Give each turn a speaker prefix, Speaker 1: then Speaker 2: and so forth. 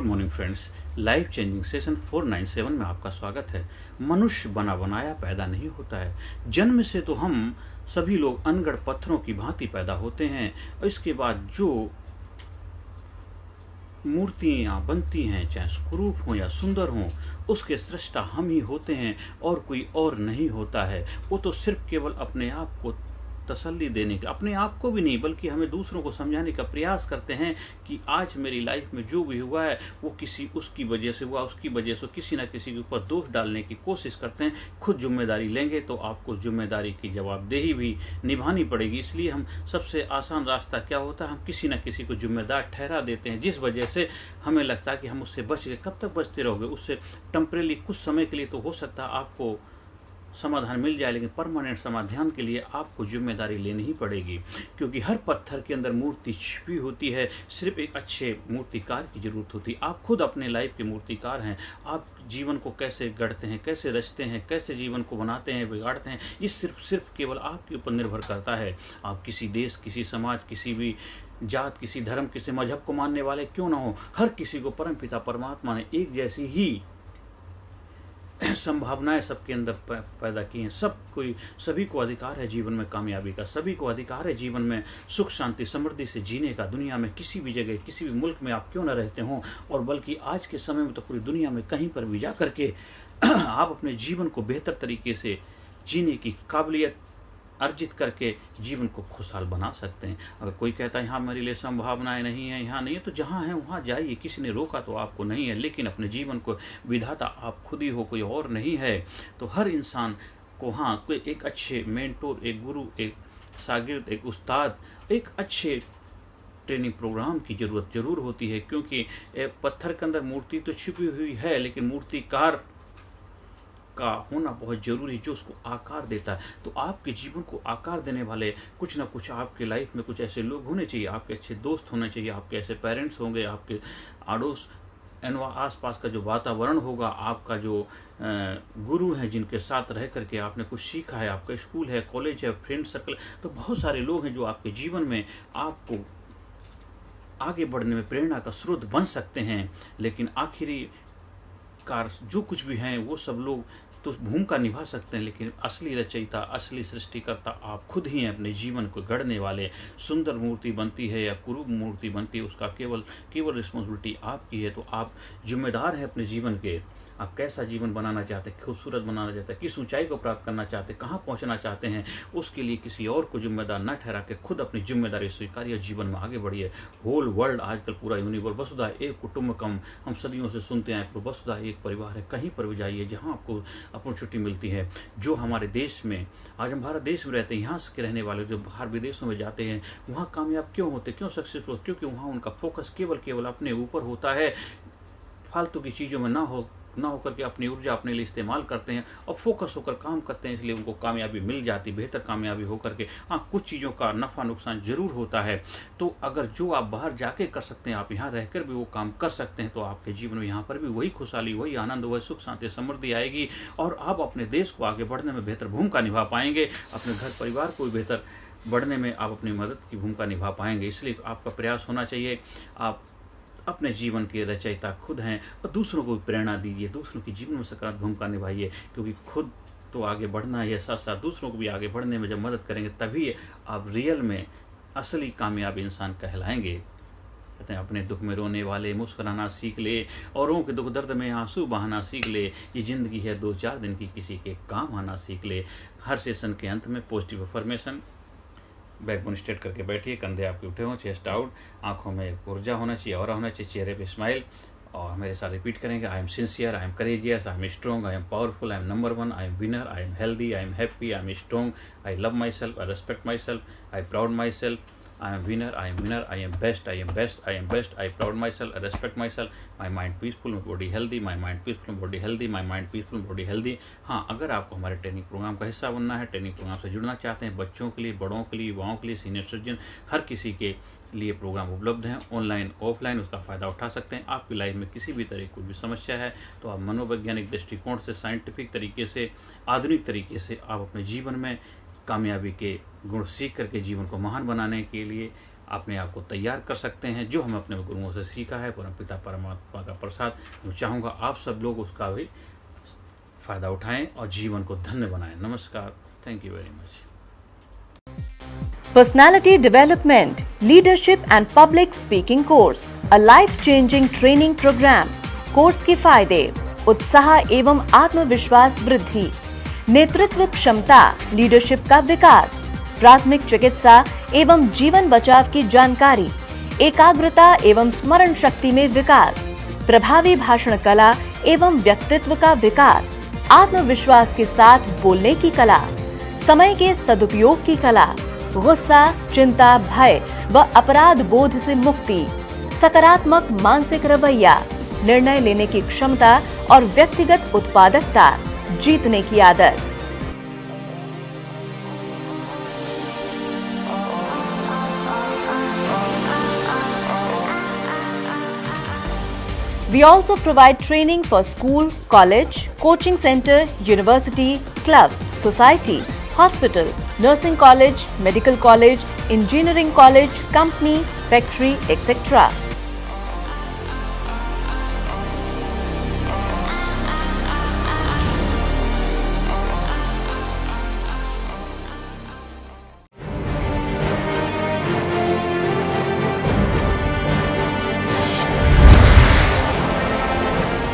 Speaker 1: Good morning friends. Life changing session 497 में आपका स्वागत है। मनुष्य बना बनाया पैदा नहीं होता है। जन्म से तो हम सभी लोग अनगढ़ पत्थरों की भांति पैदा होते हैं और इसके बाद जो मूर्तियाँ बनती हैं, चाहे कुरूप हों या सुंदर हों, उसके सृष्टा हम ही होते हैं और कोई और नहीं होता है। वो तो सिर्फ केवल अपने आप को तसल्ली देने का, अपने आप को भी नहीं बल्कि हमें दूसरों को समझाने का प्रयास करते हैं कि आज मेरी लाइफ में जो भी हुआ है वो किसी उसकी वजह से हुआ, उसकी वजह से किसी ना किसी के ऊपर दोष डालने की कोशिश करते हैं। खुद जिम्मेदारी लेंगे तो आपको जिम्मेदारी की जवाबदेही भी निभानी पड़ेगी। इसलिए हम सबसे आसान रास्ता क्या होता है, हम किसी ना किसी को जिम्मेदार ठहरा देते हैं, जिस वजह से हमें लगता है कि हम उससे बच गए। कब तक बचते रहोगे? उससे टेम्परेरी कुछ समय के लिए तो हो सकता है आपको समाधान मिल जाए, लेकिन परमानेंट समाधान के लिए आपको जिम्मेदारी लेनी ही पड़ेगी, क्योंकि हर पत्थर के अंदर मूर्ति छिपी होती है। सिर्फ एक अच्छे मूर्तिकार की जरूरत होती है। आप खुद अपने लाइफ के मूर्तिकार हैं। आप जीवन को कैसे गढ़ते हैं, कैसे रचते हैं, कैसे जीवन को बनाते हैं, बिगाड़ते हैं, ये सिर्फ केवल आपके ऊपर निर्भर करता है। आप किसी देश, किसी समाज, किसी भी जात, किसी धर्म, किसी मजहब को मानने वाले क्यों ना हो, हर किसी को परमपिता परमात्मा ने एक जैसी ही संभावनाएं सबके अंदर पैदा की हैं। सभी को अधिकार है जीवन में कामयाबी का, सभी को अधिकार है जीवन में सुख शांति समृद्धि से जीने का। दुनिया में किसी भी जगह, किसी भी मुल्क में आप क्यों ना रहते हों, और बल्कि आज के समय में तो पूरी दुनिया में कहीं पर भी जा करके आप अपने जीवन को बेहतर तरीके से जीने की काबिलियत अर्जित करके जीवन को खुशहाल बना सकते हैं। अगर कोई कहता है यहाँ मेरे लिए संभावनाएं नहीं है, यहाँ नहीं है, तो जहाँ है वहाँ जाइए। किसी ने रोका तो आपको नहीं है, लेकिन अपने जीवन को विधाता आप खुद ही हो, कोई और नहीं है। तो हर इंसान को कोई एक अच्छे मेंटोर, एक गुरु, एक शागिर्द, एक उस्ताद, एक अच्छे ट्रेनिंग प्रोग्राम की जरूरत जरूर होती है, क्योंकि पत्थर के अंदर मूर्ति तो छिपी हुई है, लेकिन मूर्तिकार का होना बहुत जरूरी, जो उसको आकार देता है। तो आपके जीवन को आकार देने वाले कुछ ना कुछ आपके लाइफ में कुछ ऐसे लोग होने चाहिए। आपके अच्छे दोस्त होने चाहिए, आपके ऐसे पेरेंट्स होंगे, आपके आड़ोस आसपास का जो वातावरण होगा, आपका जो गुरु हैं जिनके साथ रह करके आपने कुछ सीखा है, आपका स्कूल है, कॉलेज है, फ्रेंड सर्कल, तो बहुत सारे लोग हैं जो आपके जीवन में आपको आगे बढ़ने में प्रेरणा का स्रोत बन सकते हैं। लेकिन आखिरी कार जो कुछ भी हैं वो सब लोग तो भूमिका निभा सकते हैं, लेकिन असली रचयिता, असली सृष्टिकर्ता आप खुद ही हैं। अपने जीवन को गढ़ने वाले, सुंदर मूर्ति बनती है या कुरूप मूर्ति बनती है, उसका केवल रिस्पॉन्सिबिलिटी आपकी है। तो आप जिम्मेदार हैं अपने जीवन के। आप कैसा जीवन बनाना चाहते हैं, खूबसूरत बनाना चाहते हैं, किस ऊंचाई को प्राप्त करना चाहते हैं, कहाँ पहुँचना चाहते हैं, उसके लिए किसी और को जिम्मेदार न ठहरा के खुद अपनी जिम्मेदारी स्वीकारिए, जीवन में आगे बढ़िए। होल वर्ल्ड, आजकल पूरा यूनिवर्स, वसुधा एक कुटुंबकम, हम सदियों से सुनते हैं, वसुधा एक परिवार है। कहीं पर भी जाइए जहाँ आपको अपॉर्चुनिटी मिलती है। जो हमारे देश में, आज हम भारत देश में रहते हैं, यहाँ के रहने वाले जो बाहर विदेशों में जाते हैं, वहाँ कामयाब क्यों होते, क्यों सक्सेसफुल? क्योंकि वहाँ उनका फोकस केवल अपने ऊपर होता है। फालतू की चीज़ों में ना होकर के अपनी ऊर्जा अपने लिए इस्तेमाल करते हैं और फोकस होकर काम करते हैं, इसलिए उनको कामयाबी मिल जाती, बेहतर कामयाबी होकर के। कुछ चीज़ों का नफ़ा नुकसान जरूर होता है। तो अगर जो आप बाहर जाके कर सकते हैं, आप यहाँ रहकर भी वो काम कर सकते हैं, तो आपके जीवन में यहाँ पर भी वही खुशहाली, वही आनंद, वही सुख शांति समृद्धि आएगी और आप अपने देश को आगे बढ़ने में बेहतर भूमिका निभा पाएंगे। अपने घर परिवार को भी बेहतर बढ़ने में आप अपनी मदद की भूमिका निभा पाएंगे। इसलिए आपका प्रयास होना चाहिए, आप अपने जीवन के रचयिता खुद हैं और दूसरों को भी प्रेरणा दीजिए, दूसरों के जीवन में सकारात्मक भूमिका निभाइए, क्योंकि खुद तो आगे बढ़ना है, साथ साथ दूसरों को भी आगे बढ़ने में जब मदद करेंगे तभी आप रियल में असली कामयाब इंसान कहलाएंगे। कहते हैं अपने दुख में रोने वाले मुस्कुराना सीख ले, औरों के दुख दर्द में आंसू बहाना सीख ले, ये जिंदगी है 2-4 दिन की, किसी के काम आना सीख ले। हर सेशन के अंत में पॉजिटिव अफर्मेशन, बैकबोन स्ट्रेट करके बैठिए, कंधे आपके उठे हों, चेस्ट आउट, आंखों में ऊर्जा होना चाहिए, और होना चाहिए, चेहरे पे स्माइल, और मेरे साथ रिपीट करेंगे। I am sincere, I am courageous, I am strong, I am powerful, I am number 1, I am winner, I am healthy, I am happy, I am strong, I love my self, I respect my self, I proud my self, I am winner, I am winner, I am best, I am best, I am best, I proud myself, I respect myself, my mind peaceful, my body healthy, my mind peaceful, my body healthy, my mind peaceful, body healthy। हाँ, अगर आपको हमारे training programme का हिस्सा बनना है, training programme से जुड़ना चाहते हैं, बच्चों के लिए, बड़ों के लिए, युवाओं के लिए, सीनियर सिटीजन, हर किसी के लिए प्रोग्राम उपलब्ध हैं, ऑनलाइन ऑफलाइन, उसका फ़ायदा उठा सकते हैं। आपकी लाइफ में किसी भी तरह की कोई भी समस्या है तो आप मनोवैज्ञानिक दृष्टिकोण से, साइंटिफिक तरीके से, आधुनिक तरीके से आप अपने जीवन में कामयाबी के गुण सीख करके जीवन को महान बनाने के लिए अपने आप को तैयार कर सकते हैं, जो हमें अपने गुरुओं से सीखा है, परमपिता परमात्मा का प्रसाद। मैं चाहूँगा आप सब लोग उसका भी फ़ायदा उठाएं और जीवन को धन्य बनाएं। नमस्कार, thank you very much.
Speaker 2: Personality Development, Leadership and Public Speaking Course, a life-changing training program. Course के फायदे: उत्साह एवं आत्मविश्वास वृद्धि, नेतृत्व क्षमता, लीडरशिप का विकास, प्राथमिक चिकित्सा एवं जीवन बचाव की जानकारी, एकाग्रता एवं स्मरण शक्ति में विकास, प्रभावी भाषण कला एवं व्यक्तित्व का विकास, आत्मविश्वास के साथ बोलने की कला, समय के सदुपयोग की कला, गुस्सा, चिंता, भय व अपराध बोध से मुक्ति, सकारात्मक मानसिक रवैया, निर्णय लेने की क्षमता और व्यक्तिगत उत्पादकता, जीतने की आदत। We also provide training for school, college, coaching center, university, club, society, hospital, nursing college, medical college, engineering college, company, factory, etc.